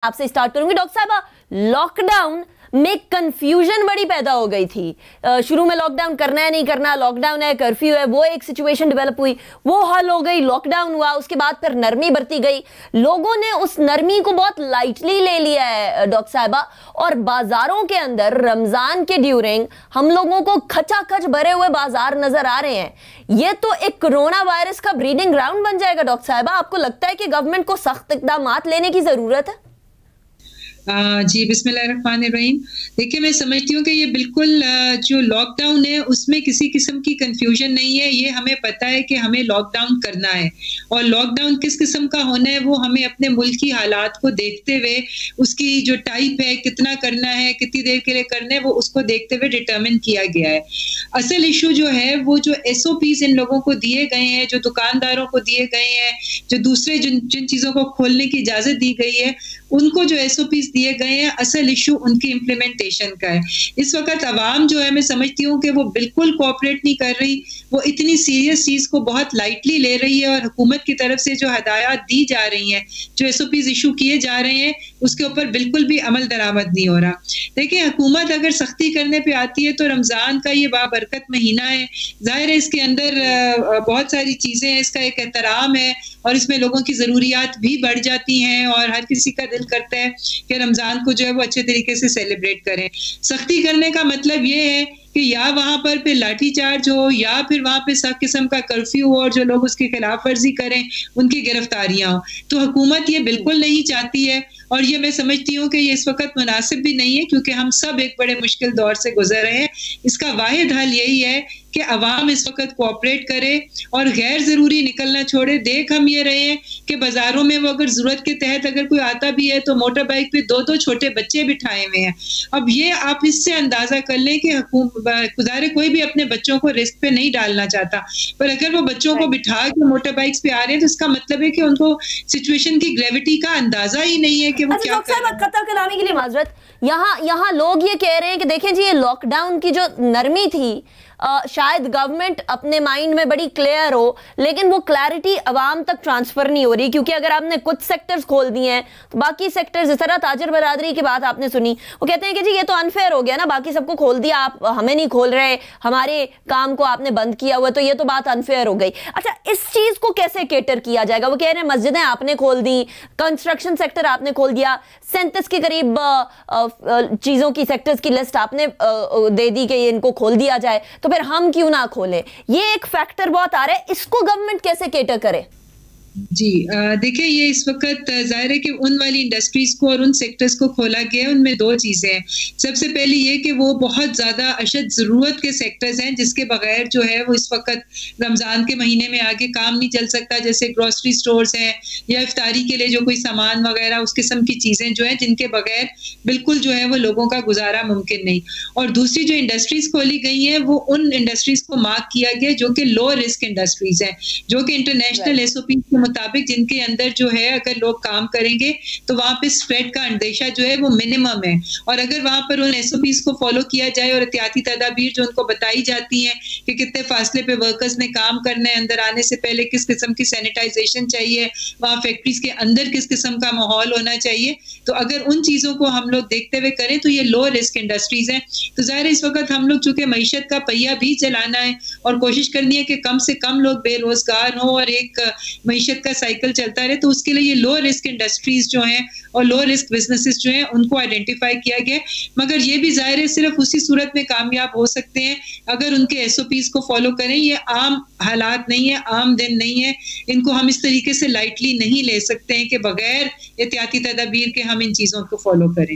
आपसे स्टार्ट करूंगी। डॉक्टर साहबा, लॉकडाउन में कंफ्यूजन बड़ी पैदा हो गई थी। शुरू में लॉकडाउन करना है नहीं करना, लॉकडाउन है कर्फ्यू है, वो एक सिचुएशन डेवलप हुई, वो हल हो गई, लॉकडाउन हुआ, उसके बाद फिर नरमी बरती गई। लोगों ने उस नरमी को बहुत लाइटली ले लिया है डॉक्टर साहबा, और बाजारों के अंदर रमजान के ड्यूरिंग हम लोगों को खचाखच भरे हुए बाजार नजर आ रहे हैं। ये तो एक कोरोना वायरस का ब्रीडिंग ग्राउंड बन जाएगा डॉक्टर साहबा। आपको लगता है कि गवर्नमेंट को सख्त इक़दाम लेने की जरूरत है? जी, बिस्मिल्लाहिर्रहमानिर्रहीम। देखिए, मैं समझती हूँ कि ये बिल्कुल जो लॉकडाउन है उसमें किसी किस्म की कंफ्यूजन नहीं है। ये हमें पता है कि हमें लॉकडाउन करना है, और लॉकडाउन किस किस्म का होना है वो हमें अपने मुल्क की हालात को देखते हुए, उसकी जो टाइप है, कितना करना है, कितनी देर के लिए करना है, वो उसको देखते हुए डिटर्मिन किया गया है। असल इशू जो है वो जो SOPs इन लोगों को दिए गए हैं, जो दुकानदारों को दिए गए हैं, जो दूसरे जिन चीज़ों को खोलने की इजाज़त दी गई है, उनको जो SOPs दिए गए हैं, असल इशू उनकी इम्प्लीमेंटेशन का है। इस वक्त अवाम जो है, मैं समझती हूँ कि वो बिल्कुल कोऑपरेट नहीं कर रही, वो इतनी सीरियस चीज़ को बहुत लाइटली ले रही है, और हुकूमत की तरफ से जो हदायत दी जा रही हैं, जो SOPs इशू किए जा रहे हैं, उसके ऊपर बिल्कुल भी अमल दरामद नहीं हो रहा। देखिए, हुकूमत अगर सख्ती करने पे आती है तो रमज़ान का ये बाबरकत महीना है, ज़ाहिर है इसके अंदर बहुत सारी चीज़ें हैं, इसका एक एहतराम है, और इसमें लोगों की ज़रूरियात भी बढ़ जाती हैं, और हर किसी का दिल करता है कि रमज़ान को जो है वो अच्छे तरीके से सेलिब्रेट करें। सख्ती करने का मतलब ये है कि या वहाँ पर फिर लाठी चार्ज हो, या फिर वहाँ पे सब किस्म का कर्फ्यू हो, और जो लोग उसकी खिलाफ वर्जी करें उनकी गिरफ्तारियां हो। तो हुकूमत ये बिल्कुल नहीं चाहती है, और ये मैं समझती हूँ कि ये इस वक्त मुनासिब भी नहीं है, क्योंकि हम सब एक बड़े मुश्किल दौर से गुजर रहे हैं। इसका वाहिद हल यही है कि अवाम इस वक्त कोऑपरेट करे और गैर ज़रूरी निकलना छोड़े। देख हम ये रहे हैं कि बाज़ारों में वो अगर ज़रूरत के तहत अगर कोई आता भी है तो मोटर बाइक पे 2-2 छोटे बच्चे बिठाए हुए हैं। अब ये आप इससे अंदाज़ा कर लें कि गुजारे कोई भी अपने बच्चों को रिस्क पे नहीं डालना चाहता, पर अगर वो बच्चों को बिठा के मोटर बाइक्स पे आ रहे हैं तो इसका मतलब है कि उनको सिचुएशन की ग्रेविटी का अंदाज़ा ही नहीं है कि वो क्या कर रहे हैं। कतर कलामी के लिए माजरत, यहाँ लोग ये कह रहे हैं कि देखें जी, ये लॉकडाउन की जो नरमी थी, शायद गवर्नमेंट अपने माइंड में बड़ी क्लियर हो, लेकिन वो क्लैरिटी अवाम तक ट्रांसफर नहीं हो रही, क्योंकि अगर आपने कुछ सेक्टर्स खोल दिए हैं तो बाकी सेक्टर्स, जिस तरह ताजर बरादरी की बात आपने सुनी, वो कहते हैं कि जी ये तो अनफेयर हो गया ना, बाकी सबको खोल दिया, आप हमें नहीं खोल रहे, हमारे काम को आपने बंद किया हुआ, तो ये तो बात अनफेयर हो गई। अच्छा, इस चीज को कैसे केटर किया जाएगा? वो कह रहे हैं मस्जिदें आपने खोल दी, कंस्ट्रक्शन सेक्टर आपने खोल दिया, 37 के करीब चीजों की, सेक्टर्स की लिस्ट आपने दे दी कि इनको खोल दिया जाए, तो फिर हम क्यों ना खोलें? ये एक फैक्टर बहुत आ रहा है, इसको गवर्नमेंट कैसे केटर करे? जी, देखिए, ये इस वक्त जाहिर है कि उन वाली इंडस्ट्रीज को और उन सेक्टर्स को खोला गया है, उनमें 2 चीज़ें हैं। सबसे पहली ये कि वो बहुत ज़्यादा अशद ज़रूरत के सेक्टर्स हैं, जिसके बगैर जो है वो इस वक्त रमज़ान के महीने में आगे काम नहीं चल सकता, जैसे ग्रोसरी स्टोर्स हैं, या इफ्तारी के लिए जो कोई सामान वगैरह, उस किस्म की चीज़ें जो हैं जिनके बगैर बिल्कुल जो है वो लोगों का गुजारा मुमकिन नहीं। और दूसरी जो इंडस्ट्रीज़ खोली गई हैं वो उन इंडस्ट्रीज़ को मार्क किया गया जो कि लो रिस्क इंडस्ट्रीज़ हैं, जो कि इंटरनेशनल SOP के मुताबिक जिनके अंदर जो है अगर लोग काम करेंगे तो वहाँ पे स्प्रेड का अंदेशा जो है वो मिनिमम है। और अगर वहाँ पर उन SOPs को फॉलो किया जाए, और एहतियाती तदाबीर जो उनको बताई जाती हैं कि कितने फासले पे वर्कर्स ने काम करना है, अंदर आने से पहले किस किस्म की सैनिटाइजेशन चाहिए, वहाँ फैक्ट्रीज के अंदर किस किस्म का माहौल होना चाहिए, तो अगर उन चीज़ों को हम लोग देखते हुए करें तो ये लो रिस्क इंडस्ट्रीज हैं। तो ज़ाहिर है इस वक्त हम लोग चूँकि मईशत का पहिया भी चलाना है, और कोशिश करनी है कि कम से कम लोग बेरोजगार हों और एक मईशत का साइकिल चलता रहे, तो उसके लिए ये लो रिस्क इंडस्ट्रीज जो हैं और लो रिस्क बिजनेसेस जो हैं उनको आइडेंटिफाई किया गया। मगर ये भी जाहिर है सिर्फ उसी सूरत में कामयाब हो सकते हैं अगर उनके SOPs को फॉलो करें। ये आम हालात नहीं है, आम दिन नहीं है, इनको हम इस तरीके से लाइटली नहीं ले सकते हैं कि बगैर एहतियाती तदाबीर के हम इन चीज़ों को फॉलो करें।